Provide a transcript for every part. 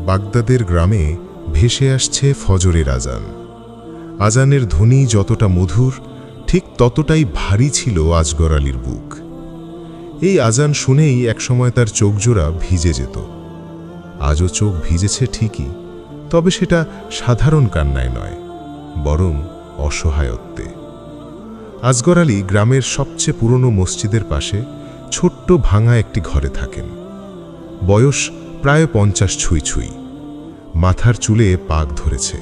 বাগদাদের গ্রামে ভেসে আসছে ফজরের আজান। আজানের ধ্বনি যতটা মধুর, ঠিক ততটাই ভারী ছিল আজগর আলীর বুক। এই আজান শুনেই একসময় তার চোখজোড়া ভিজে যেত। আজও চোখ ভিজেছে ঠিকই, তবে সেটা সাধারণ কান্নায় নয়, বরং অসহায়ত্বে। আজগর আলী গ্রামের সবচেয়ে পুরনো মসজিদের পাশে ছোট্ট ভাঙা একটি ঘরে থাকেন। বয়স প্রায় 50 ছুঁই ছুঁই। মাথার চুলে পাক ধরেছে,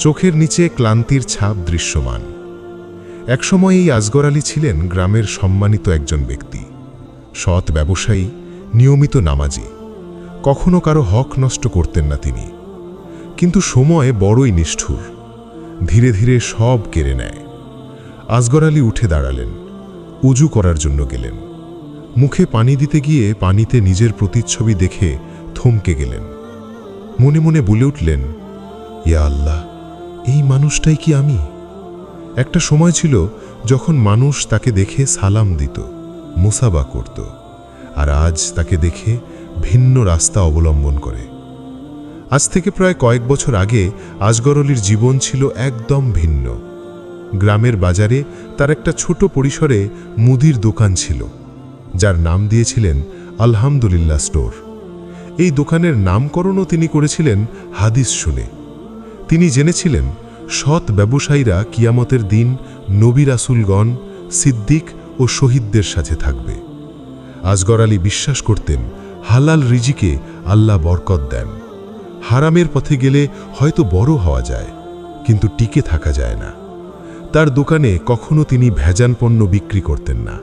চোখের নিচে ক্লান্তির ছাপ দৃশ্যমান। একসময় এই আজগর আলী ছিলেন গ্রামের সম্মানিত একজন ব্যক্তি, সৎ ব্যবসায়ী, নিয়মিত নামাজি। কখনো কারো হক নষ্ট করতেন না তিনি। কিন্তু সময় বড়ই নিষ্ঠুর, ধীরে ধীরে সব কেড়ে নেয়। আজগর আলী উঠে দাঁড়ালেন, উজু করার জন্য গেলেন। মুখে পানি দিতে গিয়ে পানিতে নিজের প্রতিচ্ছবি দেখে থমকে গেলেন। মনে মনে বলে উঠলেন, ইয়া আল্লাহ, এই মানুষটাই কি আমি? একটা সময় ছিল যখন মানুষ তাকে দেখে সালাম দিত, মুসাবা করত, আর আজ তাকে দেখে ভিন্ন রাস্তা অবলম্বন করে। আজ থেকে প্রায় কয়েক বছর আগে আজগর আলীর জীবন ছিল একদম ভিন্ন। গ্রামের বাজারে তার একটা ছোট পরিসরে মুদির দোকান ছিল, যার নাম দিয়েছিলেন আলহামদুলিল্লাহ স্টোর। এই দোকানের নামকরণও তিনি করেছিলেন হাদিস শুনে। তিনি জেনেছিলেন সৎ ব্যবসায়ীরা কিয়ামতের দিন নবী রাসূলগণ, সিদ্দিক ও শহীদদের সাথে থাকবে। আজগর আলী বিশ্বাস করতেন হালাল রিজিকে আল্লাহ বরকত দেন। হারামের পথে গেলে হয়তো বড় হওয়া যায়, কিন্তু টিকে থাকা যায় না। তার দোকানে কখনো তিনি ভেজাল পণ্য বিক্রি করতেন না,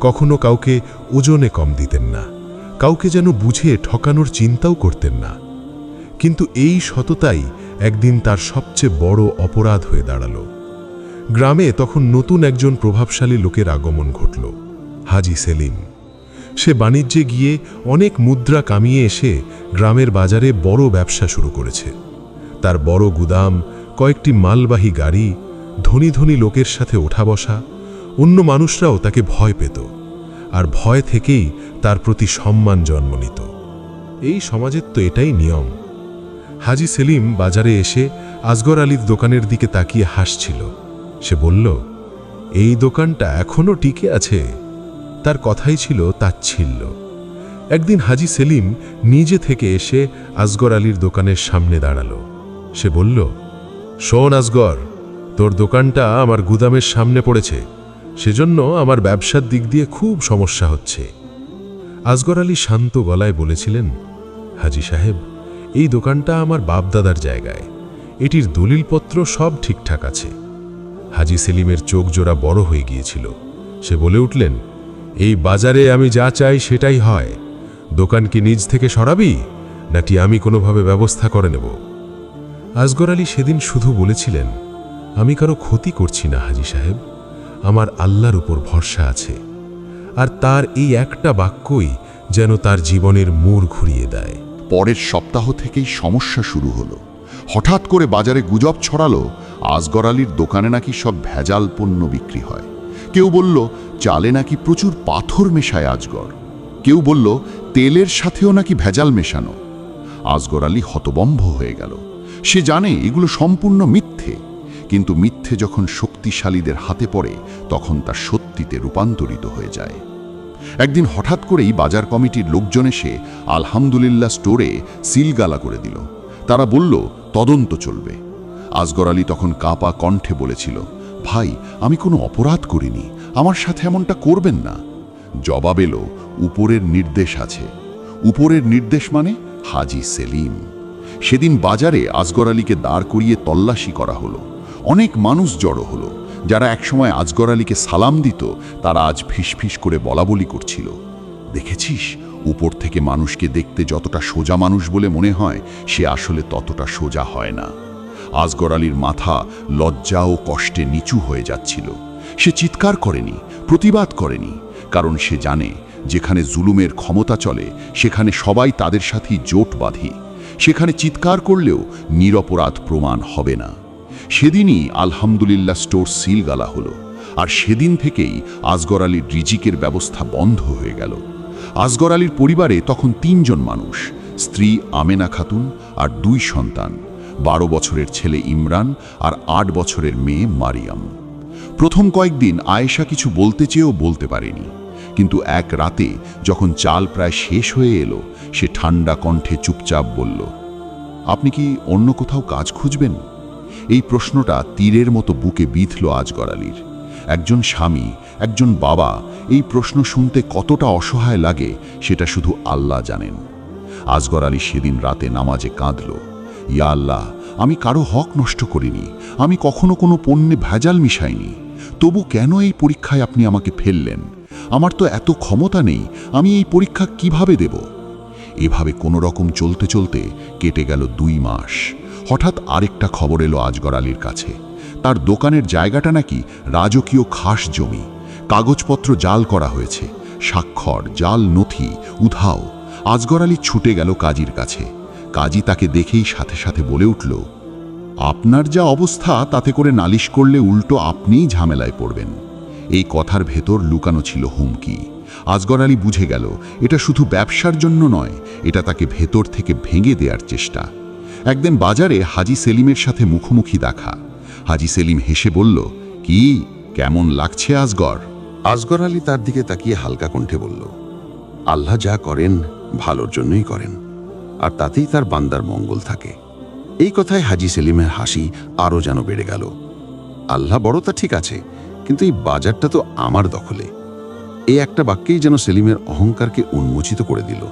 কখনো কাউকে ওজনে কম দিতেন না, কাউকে যেন বুঝে ঠকানোর চিন্তাও করতেন না। কিন্তু এই সততাই একদিন তার সবচেয়ে বড় অপরাধ হয়ে দাঁড়াল। গ্রামে তখন নতুন একজন প্রভাবশালী লোকের আগমন ঘটল, হাজি সেলিম। সে বাণিজ্যে গিয়ে অনেক মুদ্রা কামিয়ে এসে গ্রামের বাজারে বড় ব্যবসা শুরু করেছে। তার বড় গুদাম, কয়েকটি মালবাহী গাড়ি, ধনী ধনী লোকের সাথে ওঠা বসা। অন্য মানুষরাও তাকে ভয় পেত, আর ভয় থেকেই তার প্রতি সম্মান জন্ম নিত। এই সমাজের তো এটাই নিয়ম। হাজি সেলিম বাজারে এসে আজগর আলীর দোকানের দিকে তাকিয়ে হাসছিল। সে বলল, এই দোকানটা এখনো টিকে আছে। তার কথাই ছিল তাচ্ছিল্য। একদিন হাজি সেলিম নিজে থেকে এসে আজগর আলীর দোকানের সামনে দাঁড়ালো। সে বলল, শোন আজগর, তোর দোকানটা আমার গুদামের সামনে পড়েছে, সেজন্য আমার ব্যবসার দিক দিয়ে খুব সমস্যা হচ্ছে। আজগর আলী শান্ত গলায় বলেছিলেন, হাজি সাহেব, এই দোকানটা আমার বাপদাদার জায়গায়, এটির দলিলপত্র সব ঠিকঠাক আছে। হাজি সেলিমের চোখ জোড়া বড় হয়ে গিয়েছিল। সে বলে উঠলেন, এই বাজারে আমি যা চাই সেটাই হয়। দোকান কি নিজ থেকে সরাবি, নাকি আমি কোনোভাবে ব্যবস্থা করে নেব? আজগর আলী সেদিন শুধু বলেছিলেন, আমি কারো ক্ষতি করছি না হাজি সাহেব, আমার আল্লাহর উপর ভরসা আছে। আর তার এই একটা বাক্যই যেন তার জীবনের মোড় ঘুরিয়ে দেয়। পরের সপ্তাহ থেকেই সমস্যা শুরু হলো। হঠাৎ করে বাজারে গুজব ছড়ালো আজগর আলীর দোকানে নাকি সব ভেজাল পণ্য বিক্রি হয়। কেউ বলল চালে নাকি প্রচুর পাথর মেশায় আজগর, কেউ বলল তেলের সাথেও নাকি ভেজাল মেশানো। আজগর আলী হতবম্ব হয়ে গেল। সে জানে এগুলো সম্পূর্ণ মিথ্যে, কিন্তু মিথ্যে যখন শক্তিশালীদের হাতে পড়ে তখন তা সত্যিতে রূপান্তরিত হয়ে যায়। একদিন হঠাৎ করেই বাজার কমিটির লোকজন এসে আলহামদুলিল্লাহ স্টোরে সিলগালা করে দিল। তারা বলল তদন্ত চলবে। আজগর আলী তখন কাঁপা কণ্ঠে বলেছিল, ভাই, আমি কোনো অপরাধ করিনি, আমার সাথে এমনটা করবেন না। জবাব এলো, উপরের নির্দেশ আছে। উপরের নির্দেশ মানে হাজি সেলিম। সেদিন বাজারে আজগর আলীকে দাঁড় করিয়ে তল্লাশি করা হলো। অনেক মানুষ জড়ো হলো। যারা একসময় আজগর আলীকে সালাম দিত, তারা আজ ফিসফিস করে বলাবলি করছিল, দেখেছিস, উপর থেকে মানুষকে দেখতে যতটা সোজা মানুষ বলে মনে হয়, সে আসলে ততটা সোজা হয় না। আজগর আলীর মাথা লজ্জা ও কষ্টে নিচু হয়ে যাচ্ছিল। সে চিৎকার করেনি, প্রতিবাদ করেনি, কারণ সে জানে যেখানে জুলুমের ক্ষমতা চলে সেখানে সবাই তাদের সাথেই জোট বাঁধি। সেখানে চিৎকার করলেও নিরপরাধ প্রমাণ হবে না। সেদিনই আলহামদুলিল্লাহ স্টোর সিলগালা হলো, আর সেদিন থেকেই আজগর আলীর রিজিকের ব্যবস্থা বন্ধ হয়ে গেল। আজগর আলীর পরিবারে তখন 3 জন মানুষ, স্ত্রী আমেনা খাতুন আর 2 সন্তান, 12 বছরের ছেলে ইমরান আর 8 বছরের মেয়ে মারিয়াম। প্রথম কয়েকদিন আয়েশা কিছু বলতে চেয়েও বলতে পারেনি, কিন্তু এক রাতে যখন চাল প্রায় শেষ হয়ে এলো, সে ঠান্ডা কণ্ঠে চুপচাপ বলল, আপনি কি অন্য কোথাও কাজ খুঁজবেন? এই প্রশ্নটা তীরের মতো বুকে বিঁধল আজগর আলীর। একজন স্বামী, একজন বাবা, এই প্রশ্ন শুনতে কতটা অসহায় লাগে সেটা শুধু আল্লাহ জানেন। আজগর আলী সেদিন রাতে নামাজে কাঁদল, ইয়া আল্লাহ, আমি কারো হক নষ্ট করিনি, আমি কখনো কোনো পণ্যে ভেজাল মিশাইনি, তবু কেন এই পরীক্ষায় আপনি আমাকে ফেললেন? আমার তো এত ক্ষমতা নেই, আমি এই পরীক্ষা কিভাবে দেব? এভাবে কোনো রকম চলতে চলতে কেটে গেল 2 মাস। হঠাৎ আরেকটা খবর এলো আজগর আলীর কাছে। তার দোকানের জায়গাটা নাকি রাজকীয় খাস জমি, কাগজপত্র জাল করা হয়েছে, স্বাক্ষর, জাল নথি উধাও। আজগর আলী ছুটে গেল কাজীর কাছে। কাজী তাকে দেখেই সাথে সাথে বলে উঠল, আপনার যা অবস্থা তাতে করে নালিশ করলে উল্টো আপনিই ঝামেলায় পড়বেন। এই কথার ভেতর লুকানো ছিল হুমকি। আজগর আলী বুঝে গেল এটা শুধু ব্যবসার জন্য নয়, এটা তাকে ভেতর থেকে ভেঙে দেওয়ার চেষ্টা। একদিন বাজারে হাজী সেলিমের সাথে মুখোমুখি দেখা। হাজী সেলিম হেসে বলল, কি কেমন লাগছে আজগর? আজগর আলী তার দিকে তাকিয়ে হালকা কণ্ঠে বলল, আল্লাহ যা করেন ভালোর জন্যই করেন, আর তাতেই তার বান্দার মঙ্গল থাকে। এই কথায় হাজী সেলিমের হাসি আরও যেন বেড়ে গেল। আল্লাহ বড় তা ঠিক আছে, কিন্তু এই বাজারটা তো আমার দখলে। এই একটা বাক্যেই যেন সেলিমের অহংকারকে উন্মোচিত করে দিল।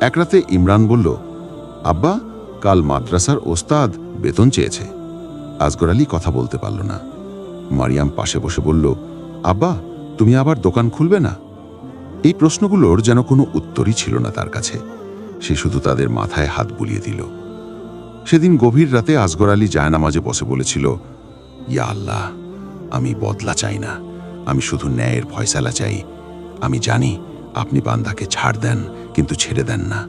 এক রাতে ইমরান বলল, আব্বা, কাল মাদ্রাসার ওস্তাদ বেতন চেয়েছে। আজগর আলী কথা বলতে পারল না। মারিয়াম পাশে বসে বলল, আব্বা, তুমি আবার দোকান খুলবে না? এই প্রশ্নগুলোর যেন কোনো উত্তরই ছিল না তার কাছে। সে শুধু তাদের মাথায় হাত বুলিয়ে দিল। সেদিন গভীর রাতে আজগর আলী জায়নামাজে বসে বলেছিল, ইয়া আল্লাহ, আমি বদলা চাই না, আমি শুধু ন্যায়ের ফয়সালা চাই। আমি জানি আপনি বান্দাকে ছাড় দেন, কিন্তু ছেড়ে দেন না।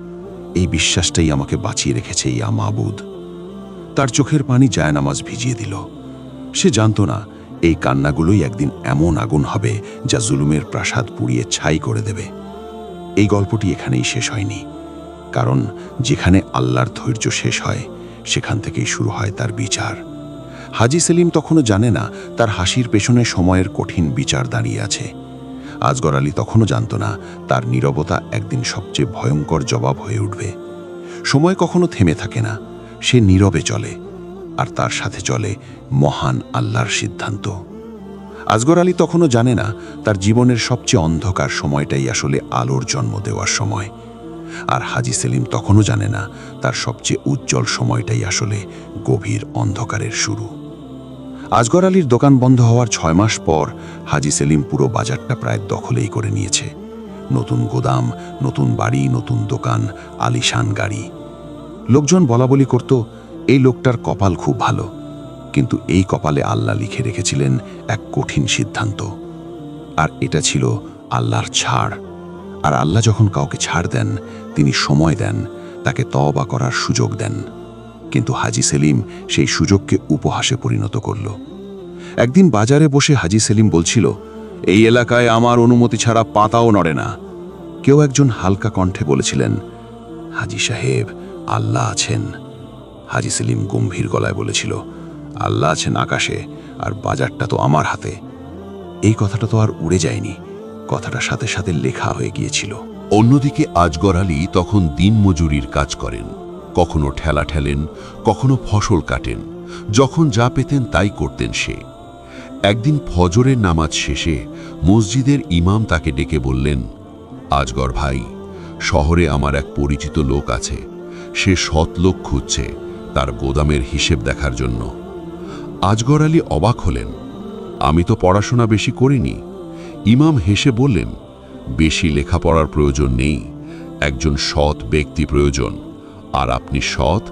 এই বিশ্বাসটাই আমাকে বাঁচিয়ে রেখেছে, ইয়া মাবুদ। তার চোখের পানি জায়নামাজ ভিজিয়ে দিল। সে জানত না এই কান্নাগুলোই একদিন এমন আগুন হবে যা জুলুমের প্রাসাদ পুড়িয়ে ছাই করে দেবে। এই গল্পটি এখানেই শেষ হয়নি, কারণ যেখানে আল্লাহর ধৈর্য শেষ হয় সেখান থেকেই শুরু হয় তার বিচার। হাজী সেলিম তখনও জানে না তার হাসির পেছনে সময়ের কঠিন বিচার দাঁড়িয়ে আছে। আজগর আলী তখনও জানত না তার নীরবতা একদিন সবচেয়ে ভয়ঙ্কর জবাব হয়ে উঠবে। সময় কখনো থেমে থাকে না, সে নীরবে চলে, আর তার সাথে চলে মহান আল্লাহর সিদ্ধান্ত। আজগর আলী তখনও জানে না তার জীবনের সবচেয়ে অন্ধকার সময়টাই আসলে আলোর জন্ম দেওয়ার সময়। আর হাজী সেলিম তখনও জানে না তার সবচেয়ে উজ্জ্বল সময়টাই আসলে গভীর অন্ধকারের শুরু। আজগর আলীর দোকান বন্ধ হওয়ার 6 মাস পর হাজী সেলিম পুরো বাজারটা প্রায় দখলেই করে নিয়েছে। নতুন গোদাম, নতুন বাড়ি, নতুন দোকান, আলিশান গাড়ি। লোকজন বলাবলি করত, এই লোকটার কপাল খুব ভালো। কিন্তু এই কপালে আল্লাহ লিখে রেখেছিলেন এক কঠিন সিদ্ধান্ত, আর এটা ছিল আল্লাহর ছাড়। আর আল্লাহ যখন কাউকে ছাড় দেন, তিনি সময় দেন, তাকে তওবা করার সুযোগ দেন। কিন্তু হাজী সেলিম সেই সুযোগকে উপহাসে পরিণত করল। একদিন বাজারে বসে হাজী সেলিম বলছিল, এই এলাকায় আমার অনুমতি ছাড়া পাতাও নড়ে না। কেউ একজন হালকা কণ্ঠে বলেছিলেন, হাজী সাহেব, আল্লাহ আছেন। হাজী সেলিম গম্ভীর গলায় বলেছিল, আল্লাহ আছেন আকাশে, আর বাজারটা তো আমার হাতে। এই কথাটা তো আর উড়ে যায়নি, কথাটা সাথে সাথে লেখা হয়ে গিয়েছিল। অন্যদিকে আজগর আলী তখন দিনমজুরির কাজ করেন। কখনো ঠেলা ঠেলেন, কখনো ফসল কাটেন। যখন যা পেতেন তাই করতেন সে। একদিন ফজরের নামাজ শেষে মসজিদের ইমাম তাকে ডেকে বললেন, আজগর ভাই, শহরে আমার এক পরিচিত লোক আছে, সে সৎ লোক খুঁজছে তার গোদামের হিসেব দেখার জন্য। আজগর আলী অবাক হলেন, আমি তো পড়াশোনা বেশি করিনি। ইমাম হেসে বললেন, বেশি লেখাপড়ার প্রয়োজন নেই, একজন সৎ ব্যক্তি প্রয়োজন, আর আপনি সৎ,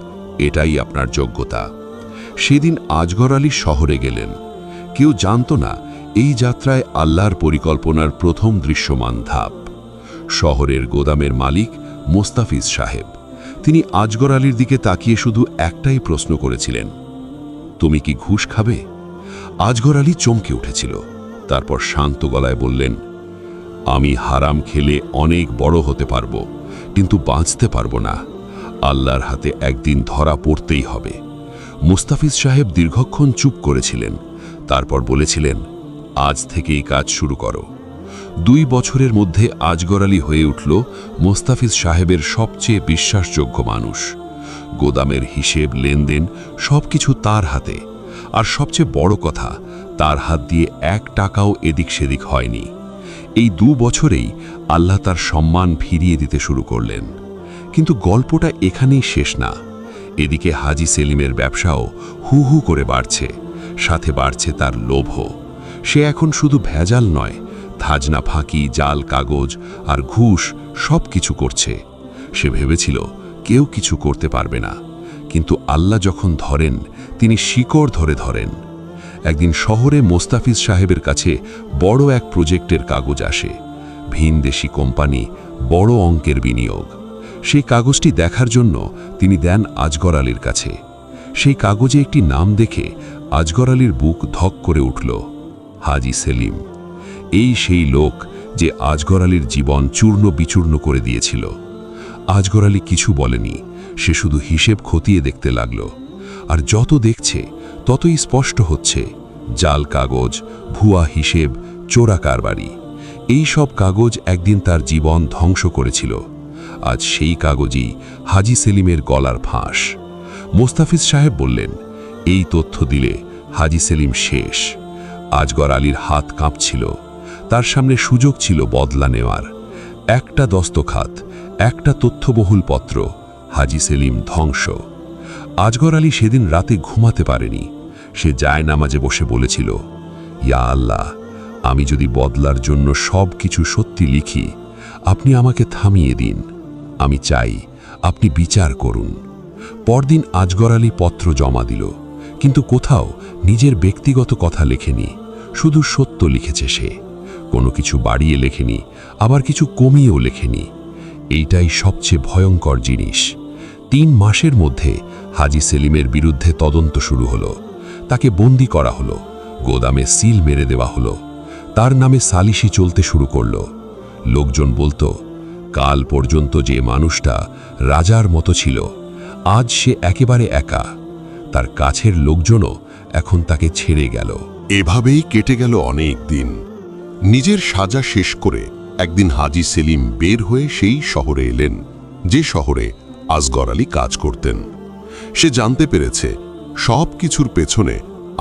এটাই আপনার যোগ্যতা। সেদিন আজগর আলী শহরে গেলেন। কেউ জানত না এই যাত্রায় আল্লাহর পরিকল্পনার প্রথম দৃশ্যমান ধাপ। শহরের গোদামের মালিক মোস্তাফিজ সাহেব, তিনি আজগর আলীর দিকে তাকিয়ে শুধু একটাই প্রশ্ন করেছিলেন, তুমি কি ঘুষ খাবে? আজগর আলী চমকে উঠেছিল। তারপর শান্ত গলায় বললেন, আমি হারাম খেলে অনেক বড় হতে পারবো, কিন্তু বাঁচতে পারবো না। আল্লাহর হাতে একদিন ধরা পড়তেই হবে। মুস্তাফিজ সাহেব দীর্ঘক্ষণ চুপ করেছিলেন, তারপর বলেছিলেন, আজ থেকেই কাজ শুরু করো। 2 বছরের মধ্যে আজগর আলী হয়ে উঠল মোস্তাফিজ সাহেবের সবচেয়ে বিশ্বাসযোগ্য মানুষ। গোদামের হিসেব, লেনদেন সবকিছু তার হাতে। আর সবচেয়ে বড় কথা, তার হাত দিয়ে 1 টাকাও এদিক সেদিক হয়নি। এই 2 বছরেই আল্লাহ তার সম্মান ফিরিয়ে দিতে শুরু করলেন। কিন্তু গল্পটা এখানেই শেষ না। এদিকে হাজি সেলিমের ব্যবসাও হু হু করে বাড়ছে, সাথে বাড়ছে তার লোভও। সে এখন শুধু ভেজাল নয়, খাজনা ফাঁকি, জাল কাগজ আর ঘুষ সব কিছু করছে। সে ভেবেছিল কেউ কিছু করতে পারবে না, কিন্তু আল্লাহ যখন ধরেন তিনি শিকড় ধরে ধরেন। একদিন শহরে মোস্তাফিজ সাহেবের কাছে বড় এক প্রজেক্টের কাগজ আসে। ভিনদেশি কোম্পানি, বড় অঙ্কের বিনিয়োগ। সেই কাগজটি দেখার জন্য তিনি দেন আজগর আলীর কাছে। সেই কাগজে একটি নাম দেখে আজগর আলীর বুক ধক করে উঠল, হাজি সেলিম। এই সেই লোক যে আজগর আলীর জীবন চূর্ণ বিচূর্ণ করে দিয়েছিল। আজগর আলী কিছু বলেনি, সে শুধু হিসেব খতিয়ে দেখতে লাগল। আর যত দেখছে ততই স্পষ্ট হচ্ছে, জাল কাগজ, ভুয়া হিসেব, চোরা কারবারি। এই সব কাগজ একদিন তার জীবন ধ্বংস করেছিল। আজ সেই কাগজই হাজি সেলিমের গলার ফাঁস। মোস্তাফিজ সাহেব বললেন, এই তথ্য দিলে হাজি সেলিম শেষ। আজগর আলীর হাত কাঁপছিল। তার সামনে সুযোগ ছিল বদলা নেওয়ার। একটা দস্তখাত, একটা তথ্যবহুল পত্র, হাজি সেলিম ধ্বংস। আজগর আলী সেদিন রাতে ঘুমাতে পারেনি। সে জায়নামাজে বসে বলেছিল, ইয়া আল্লাহ, আমি যদি বদলার জন্য সব কিছু সত্যি লিখি, আপনি আমাকে থামিয়ে দিন। আমি চাই আপনি বিচার করুন। পরদিন আজগর আলী পত্র জমা দিল, কিন্তু কোথাও নিজের ব্যক্তিগত কথা লেখেনি, শুধু সত্য লিখেছে সে। কোনো কিছু বাড়িয়ে লেখেনি, আবার কিছু কমিয়েও লেখেনি। এইটাই সবচেয়ে ভয়ঙ্কর জিনিস। 3 মাসের মধ্যে হাজি সেলিমের বিরুদ্ধে তদন্ত শুরু হলো। তাকে বন্দি করা হলো, গোদামে সিল মেরে দেওয়া হলো। তার নামে সালিশি চলতে শুরু করল। লোকজন বলতো, কাল পর্যন্ত যে মানুষটা রাজার মতো ছিল, আজ সে একেবারে একা। তার কাছের লোকজনও এখন তাকে ছেড়ে গেল। এভাবেই কেটে গেল অনেক দিন। নিজের সাজা শেষ করে একদিন হাজি সেলিম বের হয়ে সেই শহরে এলেন, যে শহরে আজগর আলী কাজ করতেন। সে জানতে পেরেছে সব কিছুর পেছনে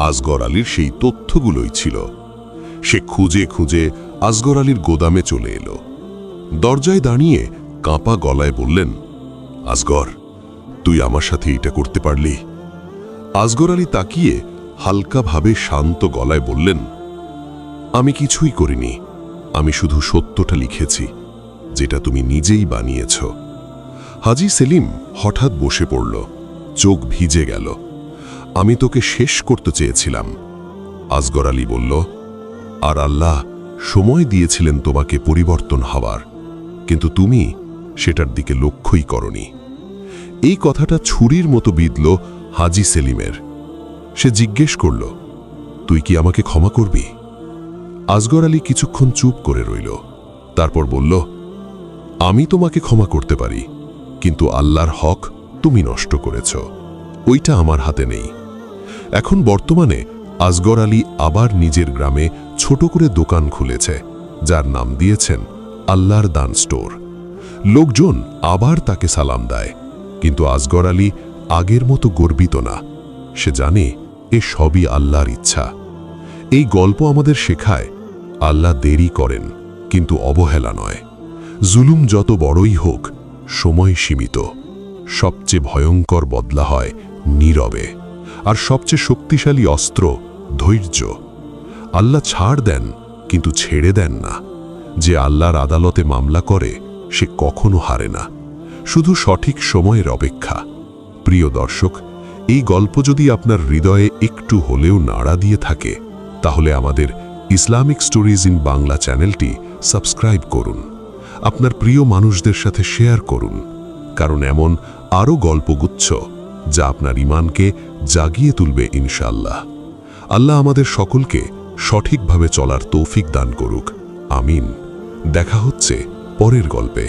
আজগর আলীর সেই তথ্যগুলোই ছিল। সে খুঁজে খুঁজে আজগর আলীর গোদামে চলে এলো। দরজায় দাঁড়িয়ে কাঁপা গলায় বললেন, আজগর, তুই আমার সাথে এটা করতে পারলি? আজগর আলী তাকিয়ে হালকাভাবে শান্ত গলায় বললেন, আমি কিছুই করিনি, আমি শুধু সত্যটা লিখেছি, যেটা তুমি নিজেই বানিয়েছ। হাজি সেলিম হঠাৎ বসে পড়ল, চোখ ভিজে গেল। আমি তোকে শেষ করতে চেয়েছিলাম। আজগর আলী বলল, আর আল্লাহ সময় দিয়েছিলেন তোমাকে পরিবর্তন হওয়ার, কিন্তু তুমি সেটার দিকে লক্ষ্যই করনি। এই কথাটা ছুরির মতো বিঁধল হাজি সেলিমের। সে জিজ্ঞেস করল, তুই কি আমাকে ক্ষমা করবি? আজগর আলী কিছুক্ষণ চুপ করে রইল, তারপর বলল, আমি তোমাকে ক্ষমা করতে পারি, কিন্তু আল্লাহর হক তুমি নষ্ট করেছ, ওইটা আমার হাতে নেই। এখন বর্তমানে আজগর আলী আবার নিজের গ্রামে ছোট করে দোকান খুলেছে, যার নাম দিয়েছেন আল্লাহর দান স্টোর। লোকজন আবার তাকে সালাম দেয়, কিন্তু আজগর আলী আগের মতো গর্বিত না। সে জানে এ সবই আল্লাহর ইচ্ছা। এই গল্প আমাদের শেখায়, আল্লাহ দেরি করেন, কিন্তু অবহেলা নয়। জুলুম যত বড়ই হোক, সময় সীমিত। সবচেয়ে ভয়ঙ্কর বদলা হয় নীরবে, আর সবচেয়ে শক্তিশালী অস্ত্র ধৈর্য। আল্লাহ ছাড় দেন, কিন্তু ছেড়ে দেন না। যে আল্লাহর আদালতে মামলা করে, সে কখনো হারে না, শুধু সঠিক সময়ের অপেক্ষা। প্রিয় দর্শক, এই গল্প যদি আপনার হৃদয়ে একটু হলেও নাড়া দিয়ে থাকে, তাহলে আমাদের ইসলামিক স্টোরিজ ইন বাংলা চ্যানেলটি সাবস্ক্রাইব করুন। আপনার প্রিয় মানুষদের সাথে শেয়ার করুন, কারণ এমন আরও গল্পগুচ্ছ যা আপনার ঈমানকে জাগিয়ে তুলবে ইনশাআল্লাহ। আল্লাহ আমাদের সকলকে সঠিকভাবে চলার তৌফিক দান করুক। আমিন। দেখা হচ্ছে পরের গল্পে।